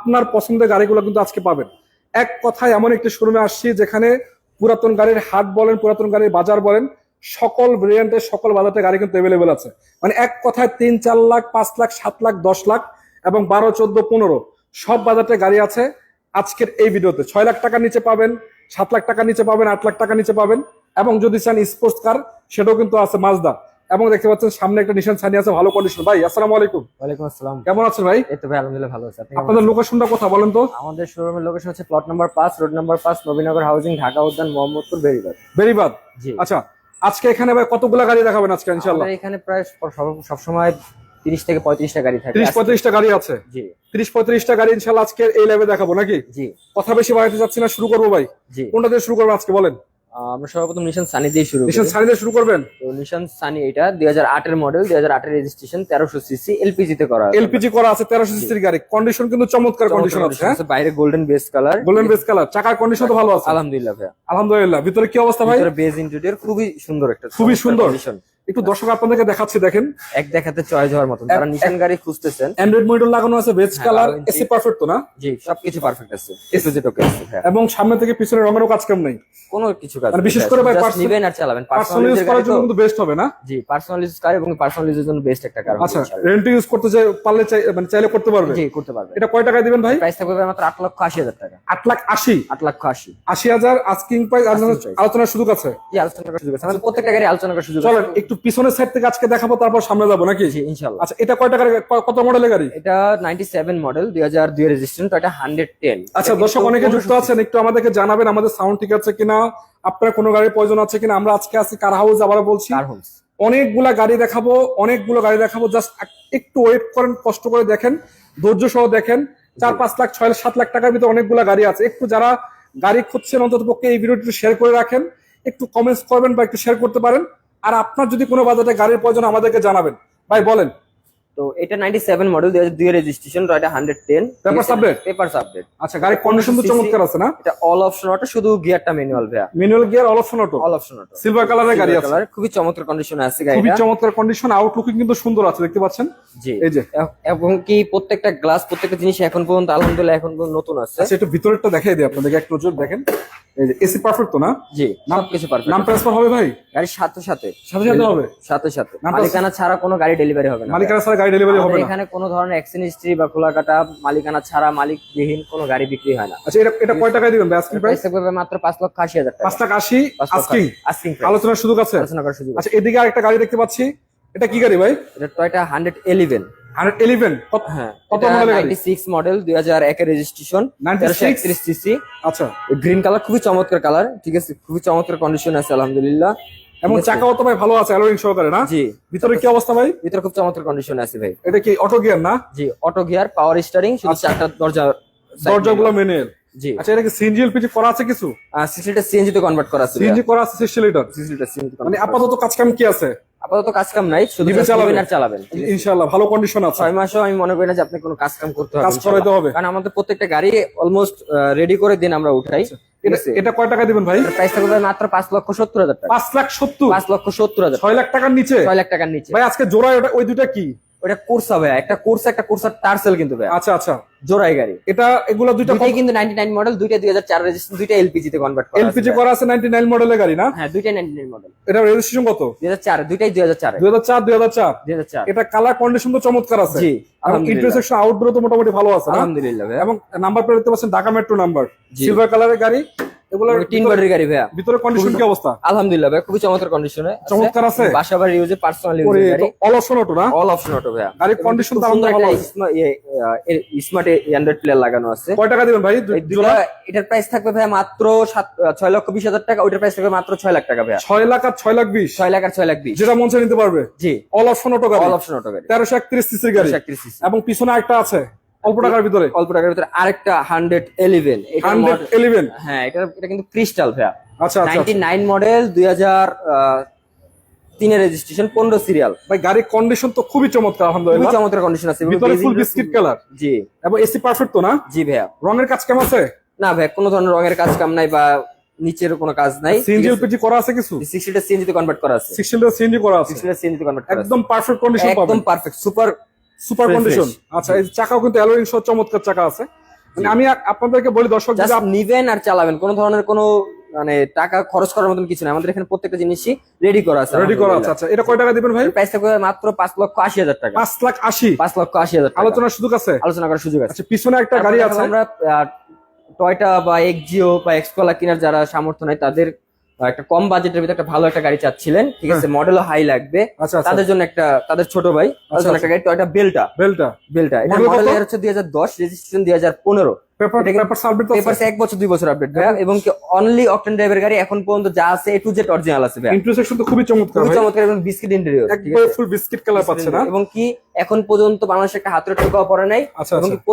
আপনার পছন্দের গাড়িগুলো কিন্তু আজকে পাবেন। এক কথায় এমন একটি শোরুমে আসছি যেখানে পুরাতন গাড়ির হাট বলেন, পুরাতন গাড়ির বাজার বলেন, সকল ভেরিয়েন্টের সকল বাজারের গাড়ি কিন্তু অ্যাভেলেবেল আছে। মানে এক কথায় 3-4 লাখ, 5 লাখ, 7 লাখ, 10 লাখ এবং 12, 14, 15 সব বাজারের গাড়ি আছে। আজকের এই ভিডিওতে 6 লাখ টাকার নিচে পাবেন, 7 লাখ টাকার নিচে পাবেন, 8 লাখ টাকার নিচে পাবেন এবং যদি চান স্পোর্টস কার সেটাও কিন্তু আছে মাজদা। এবং দেখতে পাচ্ছেন সামনে একটা নিশান সানি আছে, ভালো কন্ডিশন। ভাই আসসালামু আলাইকুম। ওয়ালাইকুম আসসালাম। কেমন আছেন ভাই? এই তো ভাই আলহামদুলিল্লাহ ভালো আছি। আপনি কেমন আপনাদের আছেন? লোকেশনটা কোথা বলেন তো? আমাদের শোরুমের লোকেশন হচ্ছে plot number 5, road number 5, Nabinagar housing, Dhaka উদ্যান, মোহাম্মদপুর, বেরিবাদ। বেরিবাদ। জি। আচ্ছা, আজকে এখানে ভাই কতগুলা গাড়ি দেখাবেন আজকে ইনশাআল্লাহ? আমাদের এখানে প্রায় সবসময় 30 থেকে 35টা গাড়ি থাকে। 30-35টা গাড়ি আছে। জি 30-35টা গাড়ি ইনশাআল্লাহ আজকে এই লাইভে দেখাবো নাকি? জি কথা বেশি বাড়াতে যাচ্ছি না, শুরু করবো ভাই। জি। কোনটা দিয়ে শুরু করবেন আজকে বলেন? আমরা সর্বপ্রথম নিশান সানি দিয়ে শুরু করি। নিশান সানি দিয়ে শুরু করবেন। তো নিশান সানি এটা 2008 এর মডেল, 2008 এর রেজিস্ট্রেশন, 1300 সিসি, এলপিজি তে করা আছে। এলপিজি করা আছে, 1300 সিসির গাড়ি। কন্ডিশন কিন্তু চমৎকার কন্ডিশন আছে। হ্যাঁ, বাইরে golden base colour, golden base colour, চাকার কন্ডিশন তো ভালো আছে আলহামদুলিল্লাহ ভাই। আলহামদুলিল্লাহ। ভিতরে কি অবস্থা ভাই? ভিতরে বেজ ইন্টেরিয়র খুবই সুন্দর, একটা খুবই সুন্দর। কন্ডিশন। একটু দর্শক আপনাদেরকে দেখাচ্ছি, দেখেন এক দেখাতে চয়েস হওয়ার মতন। যারা নিশান গাড়ি খুঁজতেছেন, অ্যান্ড্রয়েড মনিটর লাগানো আছে, বেজ হ্যাঁ, কালার, 12 ইঞ্চি। এসি পারফেক্ট তো না? জি সবকিছু পারফেক্ট আছে, এসওজেড ওকে আছে ভাই। এবং সামনে থেকে পিছনে রঙেরও কাজ কাম নেই কোনো কিছু কাজ মানে নেই বিশেষ ভাই, করে ভাই just পার্সোনাল নিবেন আর চালাবেন। পার্সোনাল ইউজ করার জন্য কিন্তু বেস্ট হবে না? জি পার্সোনাল ইউজ কার এবং পার্সোনাল ইউজের জন্য বেস্ট একটা কার। আচ্ছা, রেন্ট ইউজ করতে পারলে মানে চাইলে করতে পারবে। জি করতে পারবে। এটা কয় টাকায় দিবেন ভাই? প্রাইস থাকবে ভাই মাত্র 8,80,000 টাকা। 8,80,000। 8,80,000। 80,000 আস্কিং প্রাইস। আলোচনার সুযোগ আছে? জি আলোচনা করার সুযোগ আছে, আমাদের প্রত্যেকটা গাড়ি আলোচনা করার সুযোগ আছে। চলেন একটু পিছনের সাইড থেকে আজকে দেখাবো, তারপর সামনে যাবো নাকি? জি ইনশাআল্লাহ। আচ্ছা, এটা কয় টাকার, কত মডেলের গাড়ি? এটা 97 মডেল, 2002 রেজিস্ট্রেশন, তো এটা 110। আচ্ছা, দর্শক অনেকে যুক্ত আছেন, একটু আমাদেরকে জানাবেন আমাদের সাউন্ড ঠিক আছে কিনা, আপনার কোনো গাড়ির প্রয়োজন আছে কিনা। আমরা আজকে আছি কার হাউস, আবার বলছি কার হোমস। অনেকগুলা গাড়ি দেখাবো, অনেকগুলো গাড়ি দেখাবো। জাস্ট একটু ওয়েট করেন, কষ্ট করে দেখেন, ধৈর্য সহ দেখেন। 4-5 লাখ, 6-7 লাখ টাকার ভিতরে অনেকগুলা গাড়ি আছে। একটু যারা গাড়ি খুঁজছেন অন্তত পক্ষে এই ভিডিওটি শেয়ার করে রাখেন, একটু কমেন্টস করবেন বা একটু শেয়ার করতে পারেন। আর আপনার যদি কোনো বাজারে গাড়ির প্রয়োজন আমাদেরকে জানাবেন। ভাই বলেন। তো এটা 97 মডেল, 2002 রেজিস্ট্রেশন, তো এটা 110। Papers update? Papers update. আচ্ছা, গাড়ির কন্ডিশন তো চমৎকার আছে না? এটা অল অপশন অটো, শুধু গিয়ারটা ম্যানুয়াল ভাইয়া। Manual gear, all option auto. All option auto, silver কালারের গাড়ি আছে। খুবই চমৎকার কন্ডিশনে আছে খুবই গাড়িটা। চমৎকার কন্ডিশন, আউটলুকিং কিন্তু সুন্দর আছে, দেখতে পাচ্ছেন। জি এই যে, এবং কি প্রত্যেকটা গ্লাস, প্রত্যেকটা জিনিস এখন পর্যন্ত আলহামদুলিল্লাহ এখন পর্যন্ত নতুন আছে। আচ্ছা একটু ভিতরেরটা দেখাই দিই আপনাদেরকে, এক নজর দেখেন। এই যে এসি পারফেক্ট তো না? জি সবকিছু পারফেক্ট। নাম ট্রান্সফার হবে ভাই? গাড়ির সাথে সাথে সাথে সাথে হবে? সাথে সাথে। নাম মালিকানা ছাড়া কোনো গাড়ি ডেলিভারি হবে না। মালিকানা ছাড়া গাড়ি ডেলিভারি হবে আমাদের না? এখানে কোনো ধরনের অ্যাক্সিডেন্ট হিস্ট্রি বা খোলা কাটা, মালিকানা ছাড়া, মালিকবিহীন কোনো গাড়ি বিক্রি হয় না। আচ্ছা, এটা কয় টাকায় দিবেন ভাই আস্কিং প্রাইস? প্রাইস থাকবে মাত্র 5,80,000 টাকা। 5,80,000 আস্কিং। আস্কিং আলোচনার সুযোগ আছে? আলোচনা করার সুযোগ আছে। আচ্ছা, এদিকে আরেকটা গাড়ি দেখতে পাচ্ছি, এটা কি গাড়ি ভাই? এটা টয়োটা 111। 111 হ্যাঁ, কত মডেলের গাড়ি? 96 মডেল, 2001 এর রেজিস্ট্রেশন, 1331 সিসি। আচ্ছা, গ্রিন কালার, খুবই চমৎকার কালার, ঠিক আছে, খুবই চমৎকার কন্ডিশন আছে আলহামদুলিল্লাহ। এবং চাকাও তো ভাই ভালো আছে, অ্যালোয়িং সহকারে না? জি। ভিতরে কি অবস্থা ভাই? ভিতরে খুব চমৎকার কন্ডিশন আছে ভাই। এটা কি অটো গিয়ার না? জি অটো গিয়ার, পাওয়ার স্টারিং, শুধু চারটা দরজা, দরজাগুলো ম্যানুয়াল। জি। আচ্ছা, এটা কি সিএনজি এলপিজি করা আছে কিছু? সিসিটা সিএনজি তে কনভার্ট করা আছে। সিএনজি করা আছে 60 লিটার। সিসিটা সিএনজি মানে আপাতত কাজ কাম কি আছে? আপাতত কাজ কাম নাই, শুধু নিবে চালাবেন আর চালাবেন। ইনশাআল্লাহ ভালো কন্ডিশন আছে। 6 মাসও আমি মনে করি না যে আপনি কোনো কাজ কাম করতে হবে। কাজ করাইতে হবে। কারণ আমাদের প্রত্যেকটা গাড়ি অলমোস্ট রেডি করে দিন আমরা উঠাই। এটা কয় টাকা দিবেন ভাই? প্রাইস থাকবে মাত্র 5,70,000 টাকা। 5,70,000? 5,70,000। 6 লাখ টাকার নিচে? 6 লাখ টাকার নিচে ভাই আজকে জোড়ায় ওই দুটা কি? ওটা কোর্সা ভাই, একটা কোর্সার টার্সেল কিন্তু ভাই। আচ্ছা আচ্ছা, জোড়াই গাড়ি। এটা এগুলো দুইটা দুইটাই কিন্তু 99 মডেল, দুইটা 2004 রেজিস্ট্রেশন, দুইটা এলপিজি তে কনভার্ট করা আছে। এলপিজি করা আছে, 99 মডেলের গাড়ি না? হ্যাঁ দুইটাই 99 মডেল। এটা রেজিস্ট্রেশন কত? 2004, দুইটাই 2004 2004। 2004। এটা কালার কন্ডিশন তো চমৎকার আছে। জি এবং আলহামদুলিল্লাহ। ইন্টারসেকশন আউটডোর তো মোটামুটি ভালো আছে না? আলহামদুলিল্লাহ ভাই। এবং নাম্বার প্লেট দেখতে পাচ্ছেন ঢাকা মেট্রো নাম্বার, জি। সিলভার কালারের গাড়ি। এগুলোর তিন বারের গাড়ি ভাইয়া। ভিতরে কন্ডিশন কি অবস্থা? আলহামদুলিল্লাহ ভাই, খুবই চমৎকার কন্ডিশনে চমৎকার আছে। বাসা বাড়ি ইউজে, পার্সোনাল ইউজে গাড়ি। অল অপশন অটো না? অল অপশন অটো ভাইয়া। গাড়ির কন্ডিশন তো সুন্দর ভালো একটা আছে। স্মার্ট অ্যান্ড্রয়েড প্লেয়ার লাগানো আছে। কয় টাকা দিবেন ভাই? এই দুটো এটার প্রাইস থাকবে ভাইয়া মাত্র 6,20,000 টাকা। ওইটার প্রাইস থাকবে মাত্র 6 লাখ টাকা ভাইয়া। 6 লাখ আর 6,20,000? 6 লাখ আর 6,20,000। যেটা মন চায় নিতে পারবে। জি অল অপশন অটো গাড়ি। অল অপশন অটো গাড়ি। 1331 সিসির গাড়ি। 1331 সিসি। এবং পিছনে একটা আছে অল্প টাকার ভিতরে। অল্প টাকার ভিতরে আরেকটা 111। এটা 111? হ্যাঁ, এটা কিন্তু ক্রিস্টাল ভাইয়া। আচ্ছা আচ্ছা। 99 মডেল, 2003 এর রেজিস্ট্রেশন, 15 সিরিয়াল। ভাই গাড়ির কন্ডিশন তো খুবই চমৎকার খুবই আলহামদুলিল্লাহ। চমৎকার কন্ডিশন আছে। ভিতরে ফুল বিস্কিট কালার। জি এবং এসি পারফেক্ট তো না? জি ভাইয়া। রঙের কাজ কেমন আছে? না ভাই, কোনো ধরনের রঙের কাজ কাম নাই বা নিচের কোনো কাজ নাই। সিএনজি এলপিজি করা আছে কিছু? 60 টা সিএনজি তে কনভার্ট করা আছে। 60 লিটার সিএনজি করা আছে। 60 টা সিএনজি তে কনভার্ট করা আছে। একদম পারফেক্ট কন্ডিশন পাবেন। একদম perfect, super super Fresh, condition. fresh। আচ্ছা, এই চাকাও কিন্তু অ্যালোয়িং সহ চমৎকার চাকা আছে। মানে আমি আপনাদেরকে বলি দর্শক যদি জাস্ট নিবেন আর চালাবেন, কোনো ধরনের কোনো মানে টাকা খরচ করার মতন কিছু না। আমাদের এখানে প্রত্যেকটা জিনিসই রেডি করা আছে। রেডি করা আছে। আচ্ছা এটা কয় টাকা দিবেন ভাই? প্রাইস থাকবে মাত্র 5,80,000 টাকা। 5,80,000। 5,80,000 টাকা আলোচনার সুযোগ আছে? আলোচনা করার সুযোগ আছে। আচ্ছা পিছনে একটা গাড়ি আছে, আমরা টয়টা বা এক্সিও বা এক্সকোলা কেনার যারা সামর্থ্য নাই তাদের একটা কম বাজেটের ভিতরে একটা ভালো একটা গাড়ি চাচ্ছিলেন, ঠিক আছে, মডেলও হাই লাগবে, আচ্ছা আচ্ছা তাদের জন্য একটা, তাদের ছোট ভাই তাদের জন্য একটা গাড়ি টয়টা বেলটা। বেলটা এটা Model মডেল কত? হচ্ছে 2010, রেজিস্ট্রেশন 2015। পেপার সাবমিট আছে? পেপারস 1 বছর 2 বছর আপডেট ভাই, এবং কি অনলি অকটেন ড্রাইভের গাড়ি এখন পর্যন্ত যা আছে A to Z অরিজিনাল আছে ভাই। ইন্টারসেকশন তো খুবই চমৎকার খুবই ভাই, চমৎকার এবং বিস্কিট ইন্টেরিয়র, একবার ফুল বিস্কিট কালার পাচ্ছে না? এবং কি এখন পর্যন্ত বাংলাদেশে একটা হাতের টোকাও পড়ে নাই, আচ্ছা এবং আচ্ছা কি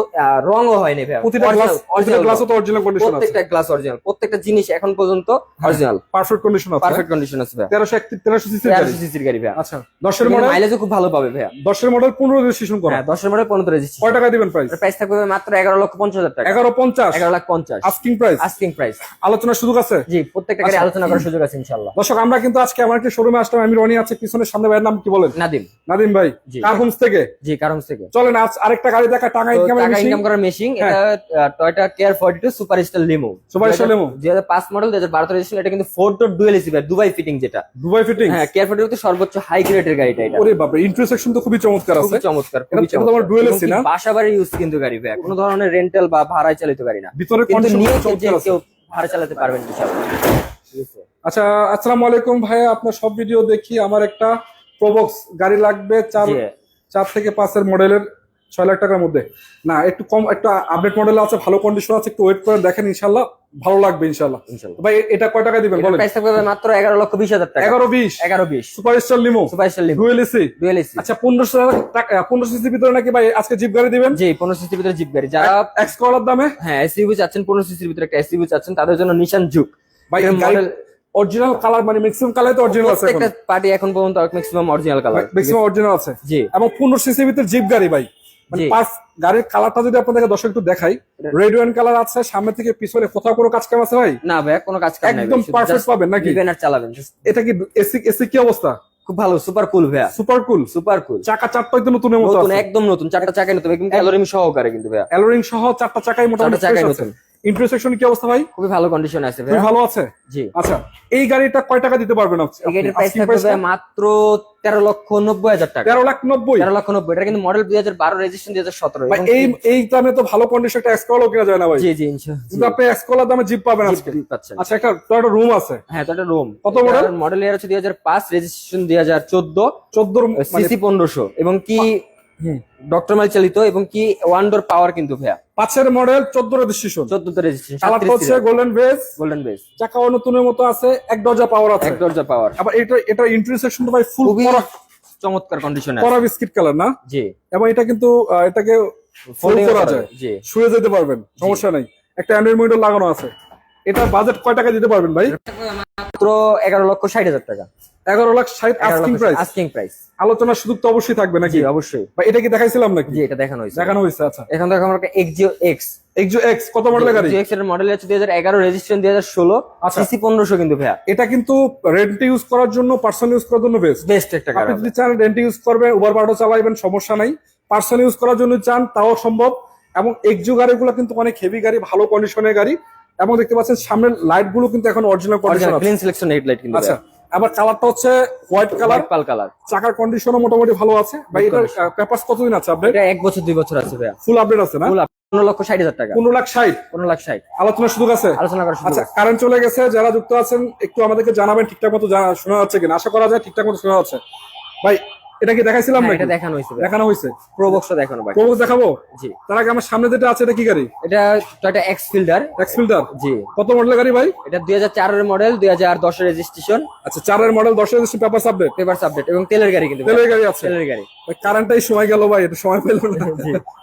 রংও হয়নি ভাই। প্রতিটা গ্লাসও তো অরিজিনাল কন্ডিশন আছে? প্রত্যেকটা গ্লাস অরিজিনাল, প্রত্যেকটা জিনিস এখন পর্যন্ত অরিজিনাল, পারফেক্ট কন্ডিশন আছে, পারফেক্ট কন্ডিশন আছে ভাই। 1331 সিসির গাড়ি। 1300 সিসির গাড়ি ভাই। আচ্ছা 10 এর মডেল, মাইলেজও খুব ভালো পাবে ভাই। 10 এর মডেল 15 রেজিস্ট্রেশন করা। হ্যাঁ 10 এর মডেল 15 রেজিস্ট্রেশন। কয় টাকা দিবেন প্রাইস? প্রাইস থাকবে ভাই মাত্র 11,50,000 টাকা। 11,50,000 11,50,000 আস্কিং প্রাইস। Asking price. আলোচনার সুযোগ আছে? জি, প্রত্যেকটা গাড়ি আচ্ছা। আলোচনা করার সুযোগ আছে ইনশাআল্লাহ। দর্শক আমরা কিন্তু আজকে আমার একটা শোরুমে আসলাম, আমি রনি আছে পিছনে, সামনে ভাইয়ের নাম কি বলেন? নাদিম। নাদিম ভাই জি। কার হোমস থেকে? জি, কারণ থেকে। চলেন আজ আরেকটা গাড়ি দেখা, টাকা তো ইনকামের টাকা মেশিন। ইনকাম করার মেশিন, হ্যাঁ। এটা Toyota care 42 superstar limo. Superstar limo 2005 model, 2012 registration. এটা কিন্তু 4 ডোর ডুয়েল এসি ভাই, দুবাই ফিটিং যেটা। Dubai fitting? হ্যাঁ, কেয়ার 42 তে সর্বোচ্চ হাই গ্রেডের গাড়িটা এটা। ওরে বাপ রে, ইন্টারসেকশন তো খুবই চমৎকার আছে। খুবই চমৎকার, এটা খুবই তো তোমার চমৎকার। dual এবং AC কি না? বাসাবাড়ি ইউজ কিন্তু গাড়ি ভাই, কোনো ধরনের রেন্টাল বা ভাড়ায় চালিত গাড়ি না, ভিতরে কিন্তু কন্ডিশন নিয়ে চমৎকার আছে। কেউ ভাড়া চালাতে পারবেন ইনশাআল্লাহ। ঠিক আছে। আচ্ছা আসসালামু আলাইকুম ভাইয়া, আপনার সব ভিডিও দেখি, আমার একটা প্রবক্স গাড়ি লাগবে, জি। 4 থেকে 5 এর মডেলের, 6 লাখ টাকার মধ্যে। না একটু কম, একটা আপডেট মডেল আছে, ভালো কন্ডিশন আছে, একটু ওয়েট করে দেখেন, ইনশাআল্লাহ ভালো লাগবে ইনশাআল্লাহ। ইনশাআল্লাহ। ভাই এটা কয় টাকা দিবেন বলেন? প্রাইস থাকবে মাত্র 11,20,000 টাকা। 11-20 11-20 superstar limo superstar limo dual AC. Dual AC. আচ্ছা 1500 টাকা, 1500 সিসির ভিতরে নাকি ভাই আজকে জিপ গাড়ি দিবেন? জি, 15 সিসির ভিতরে জিপ গাড়ি। যারা এক্স কলার দামে হ্যাঁ এসইউভি চাচ্ছেন, 15 সিসির ভিতরে একটা এসইউভি চাচ্ছেন, তাদের জন্য নিশান জুক ভাই মডেল। অরিজিনাল কালার, মানে ম্যাক্সিমাম কালার তো অরিজিনাল আছে, প্রত্যেকটা পার্টি এখন পর্যন্ত maximum original colour. Maximum original আছে। জি এবং 1500 সিসির ভিতরে জিপ গাড়ি ভাই, মানে জি। পাঁচ গাড়ির কালারটা যদি আপনাদেরকে দর্শক একটু দেখাই, রেড ওয়াইন কালার আছে, সামনে থেকে পিছনে কোথাও কোনো কাজ কাম আছে ভাই? না ভাই, কোনো কাজ কাজ নাই, একদম পারফেক্ট পাবেন নাকি? নিবেন আর চালাবেন। এটা কি এসি? এসি কি অবস্থা? খুব ভালো, সুপার কুল ভাই, সুপার কুল। Super cool. চাকা চারটাই তো নতুনের মতো নতুন, আছে, একদম নতুন, চারটা চাকাই নতুন, কিন্তু অ্যালোরিম সহকারে কিন্তু ভাই, অ্যালোরিং সহ চারটা চাকাই মোটামুটি চারটা চাকাই fresh আছে। নতুন। ইন্টারসেকশন কি অবস্থা ভাই? খুবই ভালো কন্ডিশন আছে ভাই। খুবই ভালো আছে। জি। আচ্ছা এই গাড়িটা কয় টাকা দিতে পারবেন আপনি? এই গাড়ির প্রাইস Asking থাকবে price ভাই টা? মাত্র 13,90,000 টাকা। 13,90,000 13,90,000। এটা কিন্তু মডেল 2012, রেজিস্ট্রেশন 2017। ভাই এই দামে তো ভালো কন্ডিশন একটা এক্সকলাও কিনা যায় না ভাই। জি জি ইনশাআল্লাহ। কিন্তু আপনি এক্সকলার দামে জিপ পাবেন আজকে। জিপ পাচ্ছেন। আচ্ছা একটা টয়োটা রুম আছে, হ্যাঁ তো এটা রোম। কত মডেল? মডেল ইয়ার হচ্ছে 2005, রেজিস্ট্রেশন 2014, 14 মানে সিসি 1500, এবং কি হুম, ডক্টর মাইল চালিত, এবং কি ওয়ান ডোর পাওয়ার কিন্তু ভাইয়া। 5 এর মডেল, 14 রেজিস্ট্রেশন, 14 তে রেজিস্ট্রেশন, কালারটা হচ্ছে গোল্ডেন বেজ, গোল্ডেন বেস, চাকাও নতুনের মতো আছে, এক দরজা পাওয়ার আছে। এক দরজা পাওয়ার। আবার এটা ইন্টারসেকশন তো ভাই ফুল খুবই করা চমৎকার কন্ডিশনে করা বিস্কিট কালার না? জি। এবং এটা কিন্তু এটাকে ফোল্ড Folding করা করা যায়, জি। শুয়ে যেতে পারবেন, সমস্যা নাই। একটা অ্যান্ড্রয়েড মনিটর লাগানো আছে। এটা বাজেট কয় টাকা দিতে পারবেন ভাই? মাত্র 11,60,000 টাকা। 11,60,000 আস্কিং প্রাইস। Asking price. আলোচনার সুযোগ তো অবশ্যই থাকবে নাকি? জি অবশ্যই। ভাই এটা কি দেখাইছিলাম নাকি? জি এটা দেখানো হয়েছে। দেখানো হয়েছে। আচ্ছা এখন দেখো আমরা একটা এক্সিও এক্স। এক্সো এক্স কত মডেলের গাড়ি? এক্স এর মডেল হচ্ছে 2011, রেজিস্ট্রেশন 2016, আচ্ছা। সিসি 1500 কিন্তু ভাইয়া। এটা কিন্তু রেন্ট ইউজ করার জন্য, পার্সোনাল ইউজ করার জন্য বেস্ট। বেস্ট একটা আপনি গাড়ি। যদি চান রেন্ট ইউজ করবেন, উবার বারো চালাইবেন, সমস্যা নাই। পার্সোনাল ইউজ করার জন্য চান, তাও সম্ভব। এবং এক্সো গাড়িগুলো কিন্তু অনেক হেভি গাড়ি, ভালো কন্ডিশনের গাড়ি। এবং দেখতে পাচ্ছেন সামনের লাইট গুলো কিন্তু এখন অরিজিনাল কন্ডিশন অরিজিনাল আছে। ক্লিন সিলেকশন হেডলাইট কিন্তু আচ্ছা আবার কালারটা হচ্ছে হোয়াইট কালার, পাল কালার। চাকার কন্ডিশনও মোটামুটি ভালো আছে ভাই। এটার পেপারস কতদিন আছে আপডেট? এটা 1 বছর 2 বছর আছে ভাইয়া। ফুল আপডেট আছে না? ফুল 15,60,000 টাকা। 15,60,000 15,60,000 আলোচনার সুযোগ আছে? আলোচনা করার সুযোগ আচ্ছা আছে। কারেন্ট চলে গেছে, যারা যুক্ত আছেন একটু আমাদেরকে জানাবেন ঠিকঠাক মতো শোনা যাচ্ছে কিনা। আশা করা যায় ঠিকঠাক মতো শোনা যাচ্ছে। ভাই এটা কি দেখাইছিলাম হ্যাঁ, নাকি? এটা দেখানো হয়েছে ভাইয়া। দেখানো হয়েছে। প্রোবক্সটা দেখানো বাকি। প্রবক্স দেখাবো? জি। তার আগে আমার সামনে যেটা আছে এটা কি গাড়ি? এটা Toyota X fielder. X filter G. কত মডেলের গাড়ি ভাই? এটা 2004 এর মডেল, 2010 এর রেজিস্ট্রেশন, আচ্ছা 4 এর মডেল, 10 এর পেপারস আপডেট, পেপারস আপডেট, এবং তেলের গাড়ি কিন্তু তেলের গাড়ি আছে। তেলের গাড়ি। কারেন্টটাই সময় গেল ভাই, এটা সময় পেল না।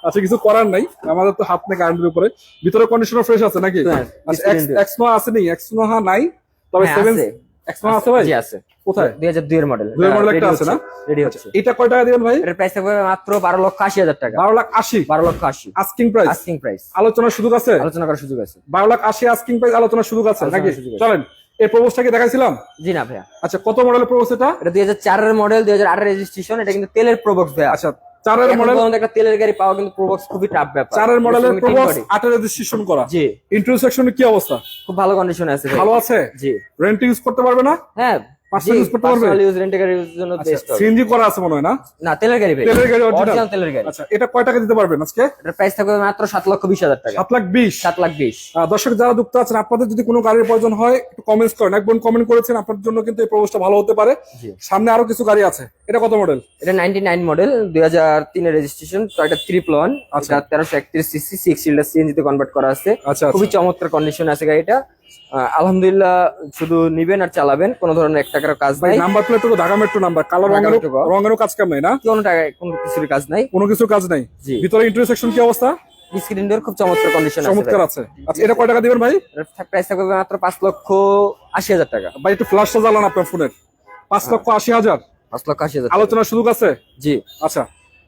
আচ্ছা কিছু করার নাই, আমাদের তো হাত নেই কারেন্টের উপরে। ভিতরে কন্ডিশনার ফ্রেশ আছে নাকি? হ্যাঁ, আচ্ছা এক্স নো আছে নি? এক্স নো নাই, তবে হ্যাঁ, 7 আছে। এক্স নো আছে ভাই? জি আছে। কোথায়? 2002 এর মডেল। 2 এর মডেল একটা আছে না? রেডি হচ্ছে। এটা কয় টাকা দিবেন ভাই? এর প্রাইস থাকবে মাত্র 12,80,000 টাকা। 12,80,000 12,80,000 আস্কিং প্রাইস। Asking price. আলোচনার সুযোগ আছে? আলোচনা করার সুযোগ আছে। 12,80,000 আস্কিং প্রাইস, আলোচনার সুযোগ আছে নাকি? আলোচনার সুযোগ আছে। চলেন এই প্রপোজটাকে দেখাইছিলাম। জি না ভাইয়া। আচ্ছা কত মডেলের প্রপোজ এটা? এটা 2004 এর মডেল, 2008 এর রেজিস্ট্রেশন। এটা কিন্তু তেলের প্রোবক্স ভাইয়া। আচ্ছা চারের এখন মডেল, পর্যন্ত একটা তেলের গাড়ি পাওয়া কিন্তু প্রোবক্স খুবই টাফ ব্যাপার। চারের মডেলের Estimating প্রোবক্স body। 8 রেজিস্ট্রেশন করা। জি, ইন্টারসেকশনের কি অবস্থা? খুব ভালো কন্ডিশনে আছে ভাই। ভালো আছে? জি, রেন্ট ইউজ করতে পারবে না? হ্যাঁ Personal use করতে পারবে? পার্সোনাল ইউজ রেন্ট গাড়ির জন্য বেস্ট হবে। সিএনজি করা আছে মনে হয় না? না, তেলের গাড়ি ভাই, তেলের গাড়ি original? অরিজিনাল তেলের গাড়ি। আচ্ছা, এটা কয় টাকা দিতে পারবেন আজকে? এটার প্রাইস থাকবে মাত্র 7,20,000 টাকা। 7,20,000। 7,20,000। দর্শক যারা যুক্ত আছেন, আপনাদের যদি কোনো গাড়ির প্রয়োজন হয় একটু কমেন্টস করেন। একজন কমেন্ট করেছেন, আপনার জন্য কিন্তু এই প্রবেশটা ভালো হতে পারে। জি, সামনে আরো কিছু গাড়ি আছে। এটা কত মডেল? এটা 99 মডেল, 2003 এর রেজিস্ট্রেশন, টয়োটা ট্রিপলন। আচ্ছা। এটা 1331 সিসি, 6 সিলিন্ডার সিএনজি তে কনভার্ট করা আছে। আচ্ছা, খুবই চমৎকার কন্ডিশন আছে গাড়িটা। আলহামদুলিল্লাহ, শুধু নিবেন আর চালাবেন, কোনো ধরনের 1 টাকার কাজ নাই, নাম্বার প্লেট তো ঢাকা মেট্রো নাম্বার, কালো ঢাকা রঙের মেট্রো করা। রঙেরও কাজ কাম নাই না? কোনো টাকা কোনো কিছুর কাজ নাই। কোনো কিছু কাজ নাই। জি, ভিতরে ইন্টারসেকশন কি অবস্থা? স্ক্রিন ইন্ডোর খুব চমৎকার কন্ডিশন আছে চমৎকার আছে। আচ্ছা, এটা কয় টাকা দিবেন ভাই? প্রাইস থাকবে মাত্র 5,80,000 টাকা। ভাই একটু ফ্ল্যাশটা জ্বালান আপনার ফোনের। 5,80,000 5,80,000 আলোচনার সুযোগ আছে? জি, আচ্ছা,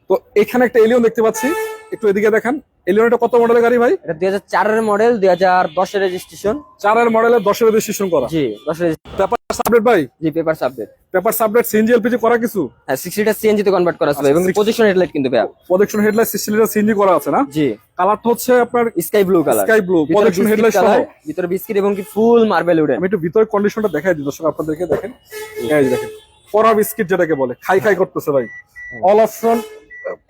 তো এখানে একটা এলিয়ন দেখতে পাচ্ছি, একটু এদিকে দেখেন। এলিয়ন এটা কত মডেলের গাড়ি ভাই? এটা 2004 এর মডেল, 2010 এর রেজিস্ট্রেশন। 4 মডেলের 10 রেজিস্ট্রেশন করা। জি, 10 এর পেপার আপডেট ভাই? জি, paper update. Paper update, CNG LPG করা কিছু? হ্যাঁ, 6 লিটার সিএনজি তে কনভার্ট করা আছে ভাই, এবং পজিশন হেডলাইট কিন্তু ভাই। প্রজেকশন হেডলাইট 60 লিটার সিএনজি করা আছে না? জি, কালারটা হচ্ছে আপনার sky blue colour. Sky blue, projection headlight সহ। ভিতরে বিস্কিট এবং কি ফুল মার্বেল উডেন। আমি একটু ভিতরের কন্ডিশনটা দেখাই দিই দর্শক আপনাদেরকে, দেখেন। এই যে দেখেন, পরা বিস্কিট যেটাকে বলে, খাই খাই করতেছে ভাই। অল অপশন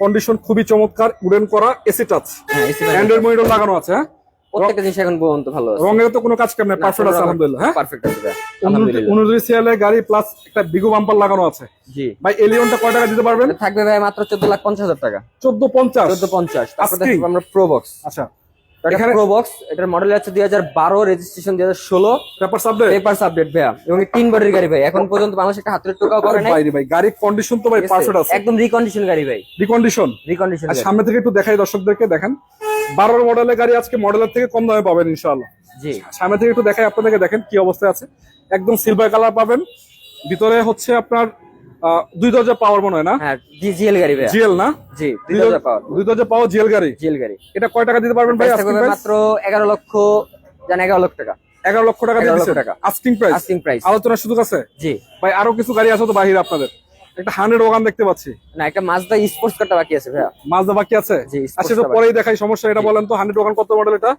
কন্ডিশন খুবই চমৎকার, উডেন করা, এসি টাচ, হ্যাঁ, এসি অ্যান্ড্রয়েড মনিটর লাগানো আছে। হ্যাঁ, প্রত্যেকটা জিনিস এখন পর্যন্ত ভালো আছে। রঙের তো কোনো কাজ কাম নেই, পারফেক্ট আছে আলহামদুলিল্লাহ। হ্যাঁ, পারফেক্ট আছে ভাই, আলহামদুলিল্লাহ। 29 সিএলের গাড়ি প্লাস একটা বিগো বাম্পার লাগানো আছে। জি, ভাই এলিয়নটা কয় টাকা দিতে পারবেন? এটা থাকবে ভাই মাত্র 14,50,000 টাকা। 14,50,000। 14,50,000। তারপর Asking? দেখবো আমরা প্রোবক্স। আচ্ছা, এটা এখানে প্রোবক্স, এটার মডেল আছে 2012, registration 2016, paper update. Papers update ভাই, এবং 3 বডির গাড়ি ভাই। এখন পর্যন্ত বাংলাদেশে একটা হাতের টোকাও করে নাই। ভাই গাড়ির কন্ডিশন তো ভাই ঠিক আছে? পারফেক্ট আছে, একদম রিকন্ডিশন গাড়ি ভাই, রিকন্ডিশন। রিকন্ডিশন আর গাড়ি। সামনে থেকে একটু দেখাই দর্শকদেরকে, দেখেন 12 মডেলের গাড়ি আজকে মডেলের থেকে কম দামে পাবেন ইনশাআল্লাহ। জি, সামনে থেকে একটু দেখাই আপনাদেরকে, দেখেন কি অবস্থায় আছে। একদম সিলভার কালার পাবেন, ভিতরে হচ্ছে আপনার 2 দরজা পাওয়ার মনে হয় না? হ্যাঁ, জিএল গাড়ি ভাই। জিএল না? জি, 2000 পাওয়ার 2 দরজা পাওয়ার জিএল গাড়ি। জিএল গাড়ি। এটা কয় টাকা দিতে পারবেন ভাই? প্রাইস আস্কিং থাকবে প্রাইস মাত্র 11 লক্ষ, জান 11 লক্ষ টাকা। 11 লক্ষ টাকা দিয়ে 11 লক্ষ দিচ্ছেন টাকা। Asking price. Asking price. আলোচনার সুযোগ আছে? জি, ভাই আরো কিছু গাড়ি আছে তো বাহিরে আপনাদের। একটা 100 ওয়াগন দেখতে পাচ্ছি, না একটা মাজদা স্পোর্টস কারটা বাকি আছে ভাই। মাজদা বাকি আছে? জি, আচ্ছা, তো স্পোর্টস পরেই দেখাই, সমস্যা। এটা বলেন তো 100 ওয়াগন কত মডেল এটা?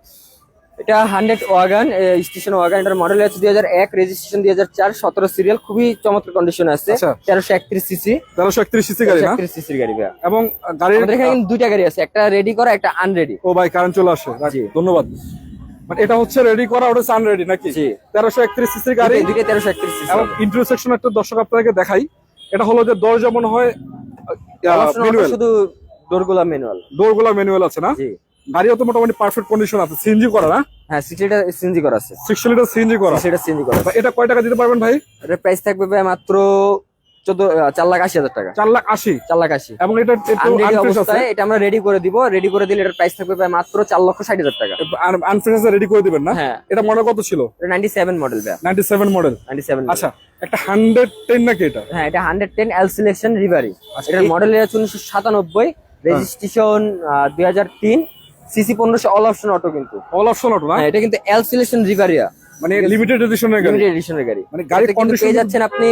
এটা 100 ওয়াগন, স্টেশন ওয়াগন। এটার মডেল আছে 2001, রেজিস্ট্রেশন 2004, 17 সিরিয়াল, খুবই চমৎকার কন্ডিশনে আছে। আচ্ছা। 1331 সিসি, 1331 সিসি গাড়ি না? 1331 সিসির গাড়ি ভাই। এবং গাড়ির আমাদের এখানে কিন্তু দুইটা গাড়ি আছে, একটা রেডি করা, একটা আনরেডি। ও ভাই কারেন্ট চলে আসে, জি। ধন্যবাদ। মানে এটা হচ্ছে রেডি করা, ওটা আনরেডি নাকি? জি। 1331 সিসি গাড়ি দুইটা 1331 সিসি। এবং ইন্টারসেকশন একটা দর্শক আপনাদেরকে দেখাই। এটা হলো যে দরজা মনে হয় ম্যানুয়াল, শুধু ডোরগুলা ম্যানুয়াল। ডোরগুলো ম্যানুয়াল আছে না? জি, গাড়িও তো মোটামুটি পারফেক্ট কন্ডিশন আছে, সিএনজি করা না? হ্যাঁ, 60 লিটার সিএনজি করা আছে। 60 লিটার সিএনজি করা। সেটা সিএনজি করা আছে। ভাই, এটা কয় টাকা দিতে পারবেন ভাই? এটার প্রাইস থাকবে ভাই মাত্র 4,80,000 টাকা। 4,80,000। 4,80,000 এবং এটা একটু আনরেডি আনফ্রেশ আছে। অবস্থায় এটা আমরা রেডি করে দিব। রেডি করে দিলে এটার প্রাইস থাকবে ভাই মাত্র 4,60,000 টাকা। আনফ্রেশ আছে, রেডি করে দিবেন না? হ্যাঁ। এটা মডেল কত ছিল? এটা 97 মডেল ভাই, 97 মডেল। 97 আচ্ছা, একটা 110 নাকি এটা? হ্যাঁ, এটা 110 এল সিলেকশন রিভারি। আচ্ছা, এটার মডেল আছে 1997, registration 2003, CC 1500, all option auto কিন্তু। অল অপশন অটো না? হ্যাঁ, এটা কিন্তু এল সিলেকশন রিভারিয়া, মানে লিমিটেড এডিশনের গাড়ি। লিমিটেড এডিশনের গাড়ি। মানে গাড়ির এটাতে কিন্তু condition- পেয়ে যাচ্ছেন আপনি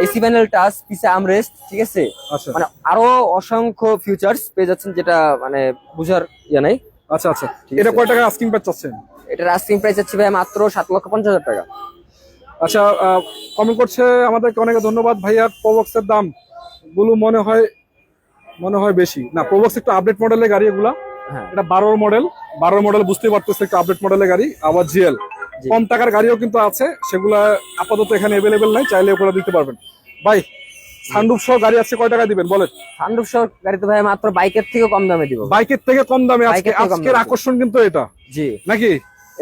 এসি প্যানেল টাচ, পিছে আমরেস্ট, ঠিক আছে? আচ্ছা মানে আরো অসংখ্য ফিচার্স পেয়ে যাচ্ছেন, যেটা মানে বুঝার ইয়ে নাই। আচ্ছা আচ্ছা, এটা কয় টাকা আস্কিং প্রাইস চাচ্ছেন? এটার আস্কিং প্রাইস হচ্ছে ভাই মাত্র 7,50,000 টাকা। আচ্ছা, কমেন্ট করছে আমাদেরকে অনেকে ধন্যবাদ ভাইয়া। প্রবক্সের দাম গুলো মনে হয় বেশি না। প্রবক্স একটু আপডেট মডেলের গাড়ি এগুলা। হ্যাঁ, এটা 12 মডেল বুঝতেই পারতেছে, একটু আপডেট মডেলের গাড়ি। আবার জিএল জি। কম টাকার গাড়িও কিন্তু আছে, সেগুলা আপাতত এখানে অ্যাভেলেবেল নাই, চাইলে ওগুলো দিতে পারবেন। ভাই সানরুফ সহ গাড়ি আছে কয় টাকা দিবেন বলেন? সানরুফ সহ গাড়ি তো ভাই মাত্র বাইকের থেকে কম দামে দিব। বাইকের থেকে কম দামে আজকে, বাইকের থেকে কম আজকের দামে। আকর্ষণ কিন্তু এটা জি, নাকি?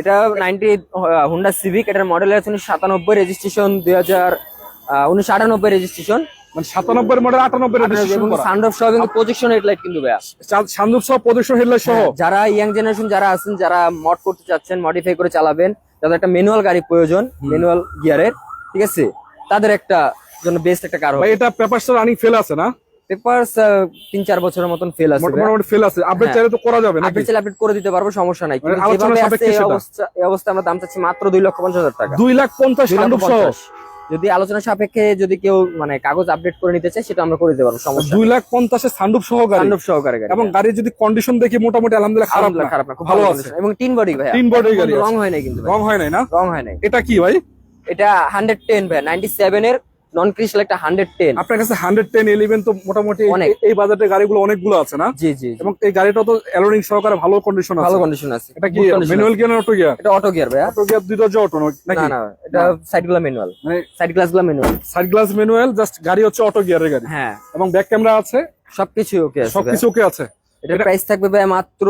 এটা 90 হুন্ডা সিভিক। এটার মডেল আছে 1997, রেজিস্ট্রেশন 1998 রেজিস্ট্রেশন। মানে 97 মডেল 98 রেজিস্ট্রেশন করা। সানরুফ সহ কিন্তু প্রজেকশন হেডলাইট কিন্তু ভাই। সানরুফ সহ প্রজেকশন হেডলাইট সহ। যারা ইয়াং জেনারেশন যারা আছেন, যারা মড করতে চাচ্ছেন, মডিফাই করে চালাবেন, যাদের একটা ম্যানুয়াল গাড়ি প্রয়োজন, ম্যানুয়াল গিয়ারের, ঠিক আছে, তাদের একটা জন্য বেস্ট একটা কার হবে। ভাই এটা পেপারস রানিং ফেল আছে না? পেপারস 3-4 বছরের মতন ফেল আছে ভাই। মোটামুটি ফেল আছে, আপডেট হ্যাঁ। চাইলে তো করা যাবে নাকি? আপডেট চাইলে আপডেট করে দিতে পারবো, সমস্যা নাই। কিন্তু আলোচনা যেভাবে আছে সাপেক্ষে এই সেটা। অবস্থা আমরা দাম চাচ্ছি মাত্র 2,50,000 টাকা। 2,50,000 সানরুফ সহ। যদি আলোচনা সাপেক্ষে যদি কেউ মানে কাগজ আপডেট করে নিতে চায় সেটা আমরা করে দিতে পারবো, সমস্যা 2,50,000 সানরুফ সহ গাড়ি, সানরুফ সহকারে গাড়ি। এবং গাড়ির যদি কন্ডিশন দেখি মোটামুটি আলহামদুলিল্লাহ খারাপ না, খারাপ না, খুব ভালো ভালো আছে। condition। এবং টিন বডি ভাই, তিন বডির গাড়ি রং আছে। হয় নাই কিন্তু ভাই, রং হয় নাই না? রং হয় নাই। এটা কি ভাই? এটা 110 ভাই, 97 এর নন ক্রিস্টাল একটা 110। আপনার কাছে 110 11 তো মোটামুটি অনেক। এই বাজেটের গাড়িগুলো অনেকগুলো আছে না? জি জি জি, এবং এই গাড়িটা তো অ্যালোরিং সহকারে ভালো কন্ডিশন আছে। ভালো কন্ডিশন আছে। এটা কি good condition ম্যানুয়াল আছে। গিয়ার না অটো গিয়ার? এটা অটো গিয়ার ভাই। অটো গিয়ার, দুই দরজা অটো নাকি? না না, এটা সাইড গুলা ম্যানুয়াল, মানে সাইড গ্লাস গুলা manual. Side glass manual, just গাড়ি হচ্ছে অটো গিয়ারের গাড়ি, হ্যাঁ, এবং ব্যাক ক্যামেরা আছে, সবকিছু ওকে আছে ভাই। সবকিছু ওকে আছে। এটার প্রাইস থাকবে ভাই মাত্র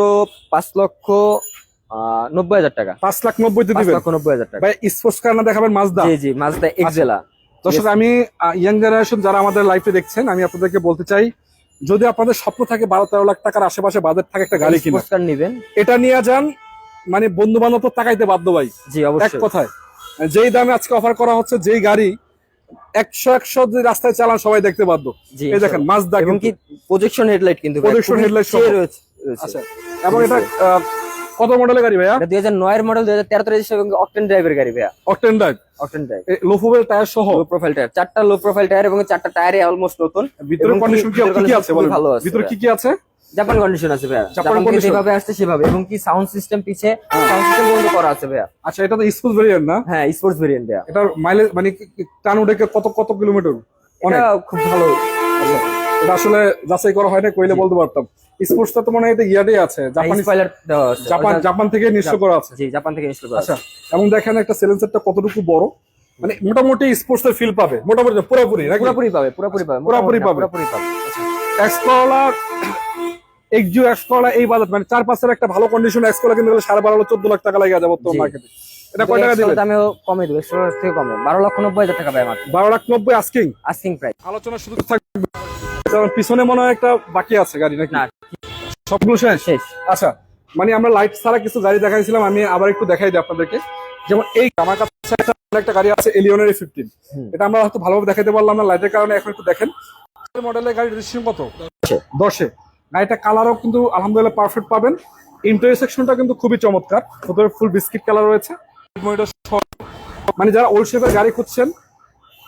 5,90,000 টাকা। 5,90,000 দিবেন 5,90,000 টাকা। ভাই। স্পোর্টস কার না দেখাবেন মাজদা? জি জি, মাজদা এক্সেলা। দর্শক, আমি ইয়াং জেনারেশন যারা আমাদের লাইফে দেখছেন, আমি আপনাদেরকে বলতে চাই, যদি আপনাদের স্বপ্ন থাকে 12-13 লাখ টাকার আশেপাশে বাজেট থাকে একটা গাড়ি কিনা, স্পোর্টস কার নেবেন, এটা নিয়ে যান। মানে বন্ধু বান্ধব তো তাকাইতে বাধ্য ভাই, জি এক অবশ্যই। কথায়। যেই দামে আজকে অফার করা হচ্ছে, যেই গাড়ি 100 যদি রাস্তায় চালান সবাই দেখতে বাধ্য। জি, এই দেখেন মাজদা, এবং কি প্রজেকশন হেডলাইট কিন্তু ভাই, Projection খুবই headlight সহ। চেয়ে রয়েছে। আচ্ছা, এবং এটা কত মডেলের গাড়ি ভাইয়া? এটা 2009 এর মডেল, 2013 রেজিস্ট্রেশন এবং অকটেন ড্রাইভের গাড়ি ভাইয়া। অকটেন ড্রাইভ, অকটেন ড্রাইভ, লো ফুয়েল টায়ার সহ, লো প্রোফাইল টায়ার, 4টা লো প্রোফাইল টায়ার এবং 4টা টায়ারই অলমোস্ট নতুন। ভিতরে এবং কন্ডিশন কি ভিতরের কি condition আছে খুবই বলেন? ভালো আছে ভিতরে ভাইয়া। কি কি আছে? জাপান কন্ডিশন আছে ভাইয়া, জাপান জাপান থেকে condition। যেভাবে আসছে সেভাবে, এবং কি সাউন্ড সিস্টেম পিছে সাউন্ড সিস্টেম বন্ধ করা আছে ভাইয়া। আচ্ছা, এটা তো স্কুল ভেরিয়েন্ট না? হ্যাঁ, স্পোর্টস ভেরিয়েন্ট ভাইয়া। এটার মাইলেজ মানে টান উঠে কত কত কিলোমিটার? অনেক। এটা খুব ভালো। আচ্ছা, এটা আসলে যাচাই করা হয় না, কইলে বলতে পারতাম। স্পোর্টসটা তো মনে হয় এটা ইয়াতেই আছে, জাপানি, স্পয়লার দেওয়া আছে, জাপান থেকে নিশ্চয় করা আছে। জি জাপান থেকে ইনস্টল করা আছে। আচ্ছা, এবং দেখেন একটা সিলেন্সারটা কতটুকু বড়, মানে মোটামুটি স্পোর্টস এর ফিল পাবে, মোটামুটি না, পুরোপুরি নাকি? পুরোপুরি পাবে, পুরোপুরি পাবে, পুরোপুরি পাবে। পুরোপুরি পাবে। এক্সকোলা, এক্সিও এক্সকোলা এই বাজার মানে 4-5 এর একটা ভালো কন্ডিশন এক্সকোলা কিন্তু 12.5-14 লাখ টাকা লাগে যাবে তো জি। মার্কেটে। এটা কয় টাকা দিবেন? দামেও কমে দেবে, এক্সট্রা থেকে কমে 12,90,000 টাকা ভাই মাত্র। 12,90,000 আস্কিং। Asking price. আলোচনা শুধু থাকবে, কারণ পিছনে মনে হয় একটা বাকি আছে গাড়ি নাকি? না, সবগুলো শেষ? শেষ। আচ্ছা, মানে আমরা লাইট ছাড়া কিছু গাড়ি দেখাইছিলাম, আমি আবার একটু দেখাই দিই আপনাদেরকে। যেমন এই আমার কাছে একটা গাড়ি আছে এলিয়নের A15, এটা আমরা হয়তো ভালোভাবে দেখাইতে পারলাম না লাইটের কারণে। এখন একটু দেখেন মডেলের গাড়ি, রেজিস্ট্রেশন কত? 10-এ। গাড়িটা কালারও কিন্তু আলহামদুলিল্লাহ পারফেক্ট পাবেন। ইন্টারসেকশনটা কিন্তু খুবই চমৎকার, ভিতরে ফুল বিস্কিট কালার রয়েছে। মানে যারা ওল্ড শেপের গাড়ি খুঁজছেন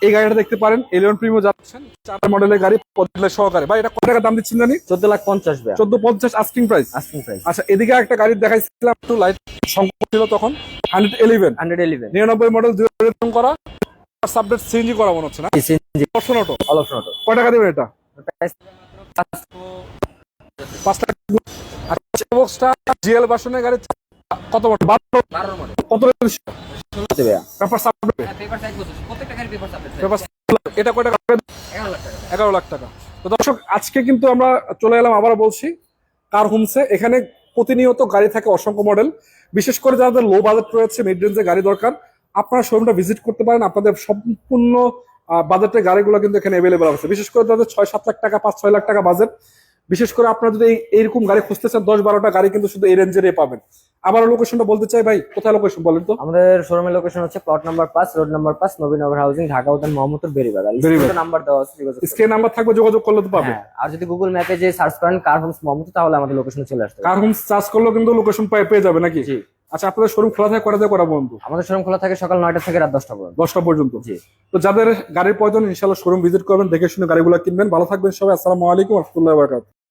এই গাড়িটা দেখতে পারেন, এলিয়ন প্রিমিও যাচ্ছেন 4 মডেলের গাড়ি পদ্মের সহকারে। ভাই এটা কত টাকা দাম দিচ্ছেন জানি? 14,50,000 ভাই 14,50 আস্কিং প্রাইস। Asking price. আচ্ছা, এদিকে একটা গাড়ি দেখাইছিলাম, একটু লাইট সংকট ছিল তখন, 111 99 মডেল, 2000 করা, সাবডেট সিএনজি করা মনে হচ্ছে না? CNG option auto. All option auto. কয় টাকা দিবেন এটা? প্রাইস 5 টাকা। আচ্ছা, বক্সটা জিএল ভার্সনের গাড়ি কত মডেল? 12 মডেল। কত হতে ভাইয়া। পেপার সাবডেট? পেপার সাইজ বলছো, প্রত্যেকটা গাড়ি পেপার সাবজেক্ট। পেপার, এটা কয় টাকা? 11 লাখ টাকা। 11 লাখ টাকা। তো দর্শক, আজকে কিন্তু আমরা চলে এলাম, আবার বলছি, কার হোমসে। এখানে প্রতিনিয়ত গাড়ি থাকে, অসংখ্য মডেল। বিশেষ করে যাদের লো বাজেট রয়েছে, মিড রেঞ্জে গাড়ি দরকার, আপনারা শোরুমটা ভিজিট করতে পারেন। আপনাদের সম্পূর্ণ বাজেটের গাড়িগুলো কিন্তু এখানে অ্যাভেলেবল আছে। বিশেষ করে যাদের 6-7 লাখ টাকা, 5-6 লাখ টাকা বাজেট, বিশেষ করে আপনারা যদি এইরকম গাড়ি খুঁজতেছেন, 10-12টা গাড়ি কিন্তু শুধু এই রেঞ্জেরই পাবেন। আবার লোকেশনটা বলতে চাই ভাই, কোথায় লোকেশন বলেন তো? আমাদের শোরুমের লোকেশন হচ্ছে plot number 5, road number 5, Nabinagar housing, Dhaka উদ্যান, মোহাম্মদপুর, বেরিবাগ। আর স্ক্রিনে নাম্বার দেওয়া আছে, যোগাযোগ করবেন। স্ক্রিনে নাম্বার থাকবে, যোগাযোগ করলে তো পাবেন। হ্যাঁ, আর যদি গুগল ম্যাপে যে সার্চ করেন কার হোমস মোহাম্মদপুর, তাহলে আমাদের লোকেশনে চলে আসতে কার পারবে। হোমস সার্চ করলেও কিন্তু লোকেশন পেয়ে যাবে নাকি? জি। আচ্ছা, আপনাদের শোরুম খোলা থাকে কটা থেকে কটা পর্যন্ত? আমাদের শোরুম খোলা থাকে সকাল 9টা থেকে রাত 10টা পর্যন্ত। 10টা পর্যন্ত। জি। তো যাদের গাড়ির প্রয়োজন ইনশাআল্লাহ শোরুম ভিজিট করবেন, দেখে শুনে গাড়িগুলো কিনবেন। ভালো থাকবেন সবাই। আসসালামু আলাইকুম ওয়া রাহমাতুল্লাহি ওয়া বারাকাতুহু।